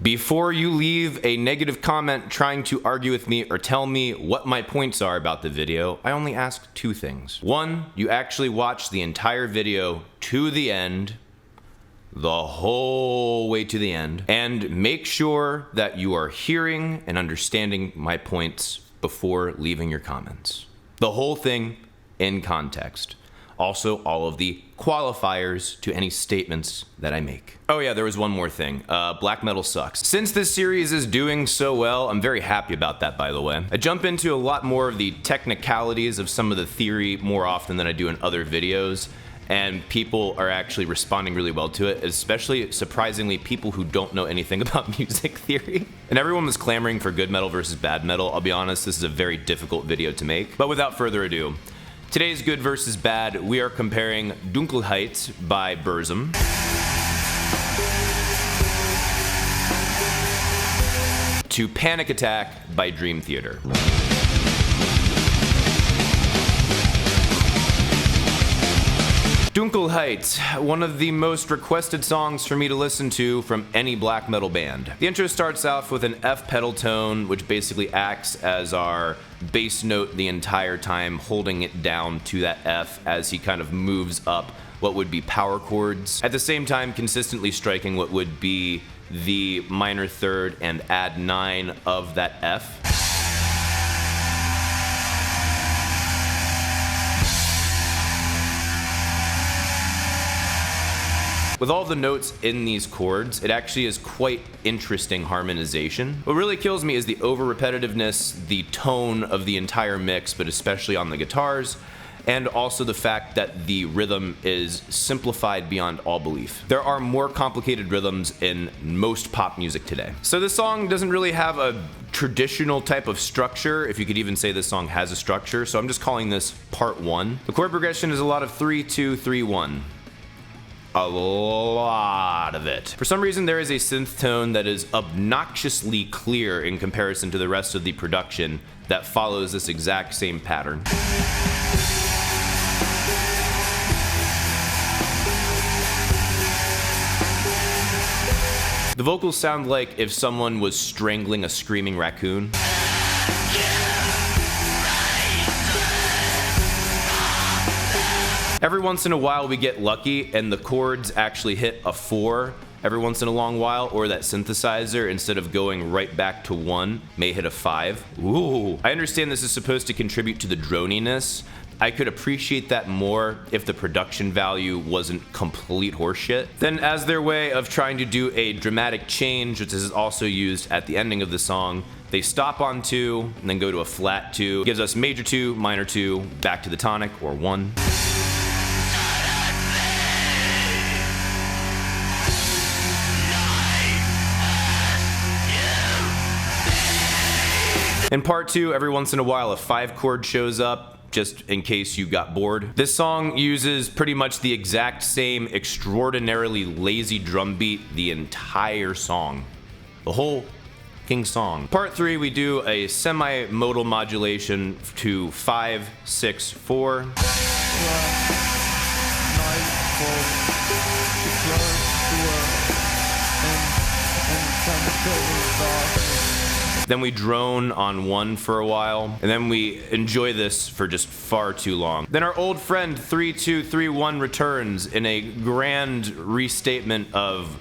Before you leave a negative comment trying to argue with me or tell me what my points are about the video, I only ask two things. One, you actually watch the entire video to the end, the whole way to the end, and make sure that you are hearing and understanding my points before leaving your comments. The whole thing in context. Also, all of the qualifiers to any statements that I make. Oh yeah, there was one more thing. Black metal sucks. Since this series is doing so well, I'm very happy about that, by the way. I jump into a lot more of the technicalities of some of the theory more often than I do in other videos, and people are actually responding really well to it, especially, surprisingly, people who don't know anything about music theory. And everyone was clamoring for good metal versus bad metal. I'll be honest, this is a very difficult video to make. But without further ado, today's good versus bad, we are comparing Dunkelheit by Burzum to Panic Attack by Dream Theater. Dunkelheit, one of the most requested songs for me to listen to from any black metal band. The intro starts off with an F pedal tone, which basically acts as our bass note the entire time, holding it down to that F as he kind of moves up what would be power chords, at the same time consistently striking what would be the minor third and add 9 of that F. With all the notes in these chords, it actually is quite interesting harmonization. What really kills me is the over-repetitiveness, the tone of the entire mix, but especially on the guitars, and also the fact that the rhythm is simplified beyond all belief. There are more complicated rhythms in most pop music today. So this song doesn't really have a traditional type of structure, if you could even say this song has a structure, so I'm just calling this part 1. The chord progression is a lot of 3-2-3-1. A lot of it. For some reason, there is a synth tone that is obnoxiously clear in comparison to the rest of the production that follows this exact same pattern. The vocals sound like if someone was strangling a screaming raccoon. Every once in a while we get lucky and the chords actually hit a 4 every once in a long while, or that synthesizer, instead of going right back to 1, may hit a 5. Ooh. I understand this is supposed to contribute to the droniness. I could appreciate that more if the production value wasn't complete horseshit. Then, as their way of trying to do a dramatic change, which is also used at the ending of the song, they stop on 2 and then go to a flat 2. Gives us major 2, minor 2, back to the tonic, or 1. In part 2, every once in a while a 5 chord shows up, just in case you got bored. This song uses pretty much the exact same extraordinarily lazy drum beat the entire song. The whole fucking song. Part 3, we do a semi-modal modulation to 5-6-4. Then we drone on 1 for a while, and then we enjoy this for just far too long. Then our old friend 3-2-3-1 returns in a grand restatement of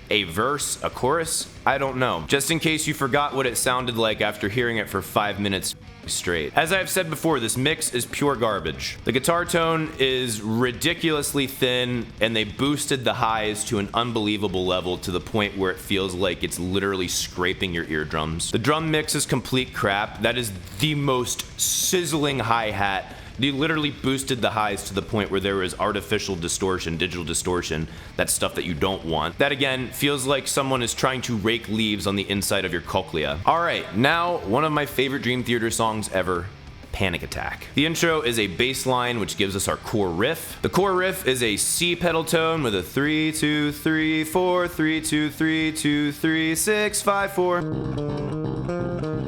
a verse, a chorus, I don't know. Just in case you forgot what it sounded like after hearing it for 5 minutes straight. As I've said before, this mix is pure garbage. The guitar tone is ridiculously thin, and they boosted the highs to an unbelievable level to the point where it feels like it's literally scraping your eardrums. The drum mix is complete crap. That is the most sizzling hi-hat. They literally boosted the highs to the point where there was artificial distortion, digital distortion, that stuff that you don't want. That again feels like someone is trying to rake leaves on the inside of your cochlea. Alright, now one of my favorite Dream Theater songs ever, Panic Attack. The intro is a bass line which gives us our core riff. The core riff is a C pedal tone with a 3-2-3-4, 3-2-3-2-3-6-5-4.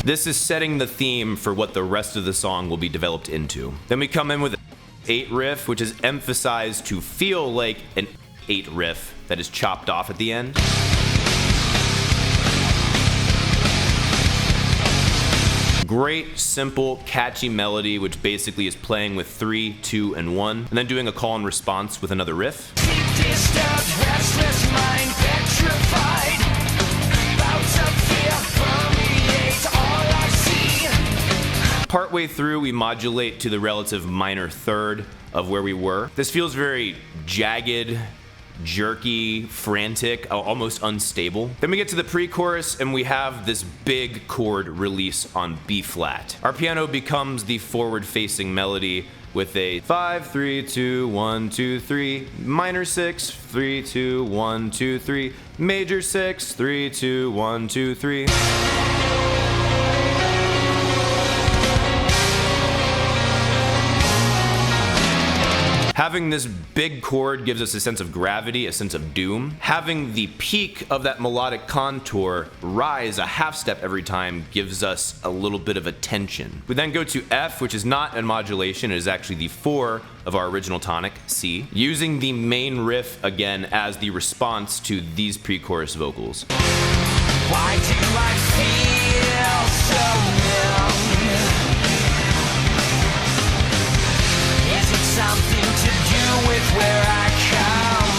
This is setting the theme for what the rest of the song will be developed into. Then we come in with 8 riff, which is emphasized to feel like an 8 riff that is chopped off at the end. Great, simple, catchy melody, which basically is playing with 3, 2, and 1, and then doing a call and response with another riff. Partway through, we modulate to the relative minor third of where we were. This feels very jagged, jerky, frantic, almost unstable. Then we get to the pre-chorus and we have this big chord release on B flat. Our piano becomes the forward-facing melody with a 5, 3, 2, 1, 2, 3, minor 6, 3, 2, 1, 2, 3, major 6, 3, 2, 1, 2, 3. Having this big chord gives us a sense of gravity, a sense of doom. Having the peak of that melodic contour rise a half step every time gives us a little bit of a tension. We then go to F, which is not a modulation, it is actually the 4 of our original tonic, C, using the main riff again as the response to these pre-chorus vocals. Why do I feel so numb? Something to do with where I come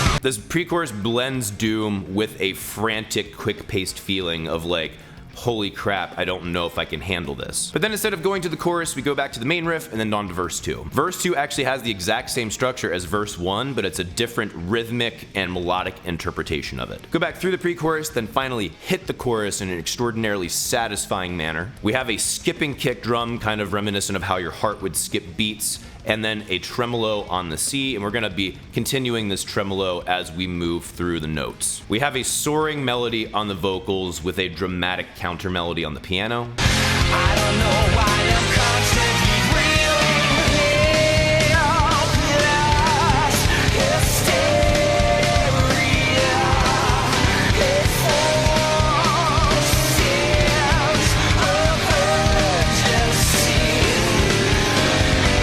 from. This pre-chorus blends doom with a frantic, quick-paced feeling of like, holy crap, I don't know if I can handle this. But then instead of going to the chorus, we go back to the main riff and then on to verse 2. Verse 2 actually has the exact same structure as verse 1, but it's a different rhythmic and melodic interpretation of it. Go back through the pre-chorus, then finally hit the chorus in an extraordinarily satisfying manner. We have a skipping kick drum, kind of reminiscent of how your heart would skip beats, and then a tremolo on the C, and we're gonna be continuing this tremolo as we move through the notes. We have a soaring melody on the vocals with a dramatic counter melody on the piano. I don't know why I'm constantly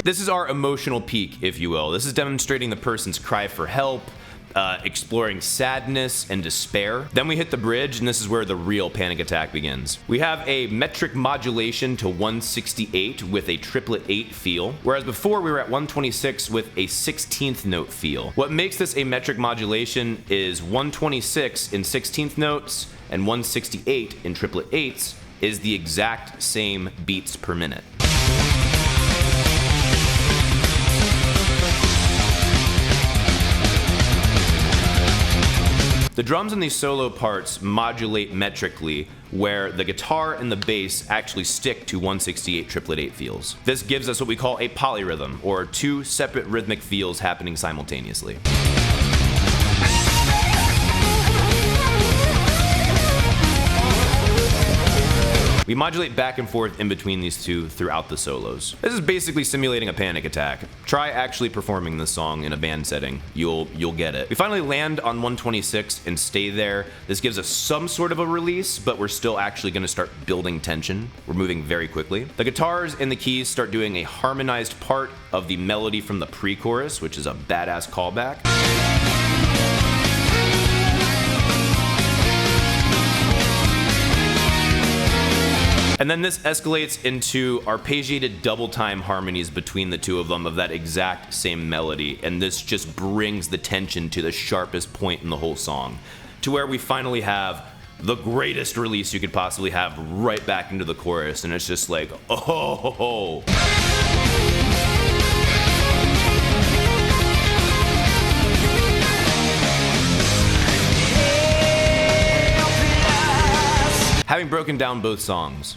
This is our emotional peak, if you will. This is demonstrating the person's cry for help, exploring sadness and despair. Then we hit the bridge, and this is where the real panic attack begins. We have a metric modulation to 168 with a triplet 8 feel, whereas before we were at 126 with a 16th note feel. What makes this a metric modulation is 126 in 16th notes and 168 in triplet 8s is the exact same beats per minute. The drums in these solo parts modulate metrically, where the guitar and the bass actually stick to 168 triplet 8 feels. This gives us what we call a polyrhythm, or 2 separate rhythmic feels happening simultaneously. We modulate back and forth in between these two throughout the solos. This is basically simulating a panic attack. Try actually performing this song in a band setting. You'll get it. We finally land on 126 and stay there. This gives us some sort of a release, but we're still actually gonna start building tension. We're moving very quickly. The guitars and the keys start doing a harmonized part of the melody from the pre-chorus, which is a badass callback. And then this escalates into arpeggiated double time harmonies between the two of them of that exact same melody, and this just brings the tension to the sharpest point in the whole song, to where we finally have the greatest release you could possibly have right back into the chorus, and it's just like, oh ho ho. Having broken down both songs,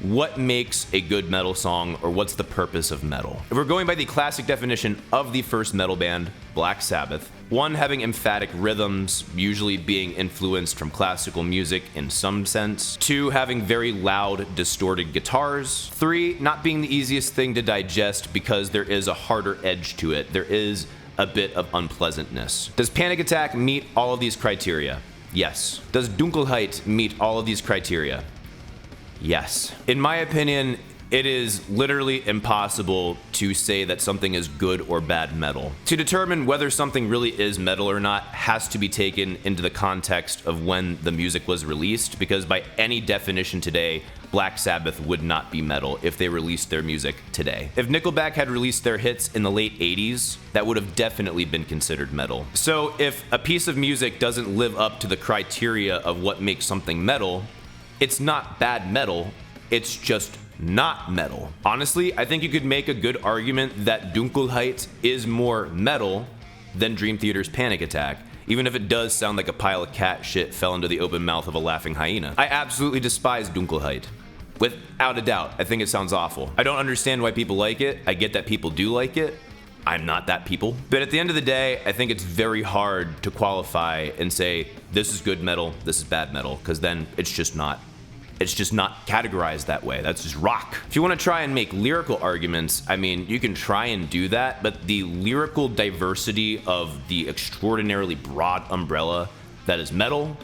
what makes a good metal song, or what's the purpose of metal? If we're going by the classic definition of the first metal band, Black Sabbath, 1, having emphatic rhythms, usually being influenced from classical music in some sense. 2, having very loud, distorted guitars. 3, not being the easiest thing to digest because there is a harder edge to it. There is a bit of unpleasantness. Does Panic Attack meet all of these criteria? Yes. Does Dunkelheit meet all of these criteria? Yes. In my opinion, It is literally impossible to say that something is good or bad metal. To determine whether something really is metal or not has to be taken into the context of when the music was released, because by any definition today, Black Sabbath would not be metal if they released their music today. If Nickelback had released their hits in the late 80s, that would have definitely been considered metal. So if a piece of music doesn't live up to the criteria of what makes something metal, it's not bad metal, it's just not metal. Honestly, I think you could make a good argument that Dunkelheit is more metal than Dream Theater's Panic Attack, even if it does sound like a pile of cat shit fell into the open mouth of a laughing hyena. I absolutely despise Dunkelheit. Without a doubt, I think it sounds awful. I don't understand why people like it. I get that people do like it. I'm not that people. But at the end of the day, I think it's very hard to qualify and say, this is good metal, this is bad metal, because then it's just not categorized that way. That's just rock. If you want to try and make lyrical arguments, I mean, you can try and do that, but the lyrical diversity of the extraordinarily broad umbrella that is metal,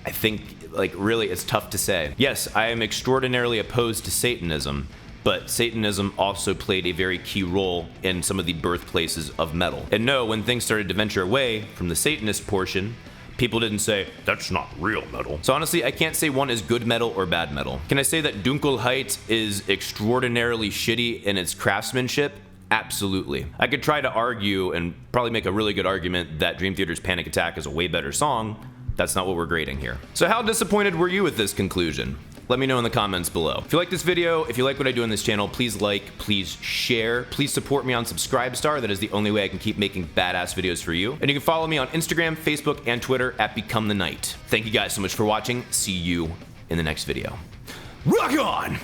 I think, like, really, it's tough to say. Yes, I am extraordinarily opposed to Satanism, but Satanism also played a very key role in some of the birthplaces of metal. And no, when things started to venture away from the Satanist portion, people didn't say, that's not real metal. So honestly, I can't say one is good metal or bad metal. Can I say that Dunkelheit is extraordinarily shitty in its craftsmanship? Absolutely. I could try to argue and probably make a really good argument that Dream Theater's Panic Attack is a way better song. That's not what we're grading here. So how disappointed were you with this conclusion? Let me know in the comments below. If you like this video, if you like what I do on this channel, please like, please share, please support me on Subscribestar. That is the only way I can keep making badass videos for you. And you can follow me on Instagram, Facebook, and Twitter at Become the Night. Thank you guys so much for watching. See you in the next video. Rock on!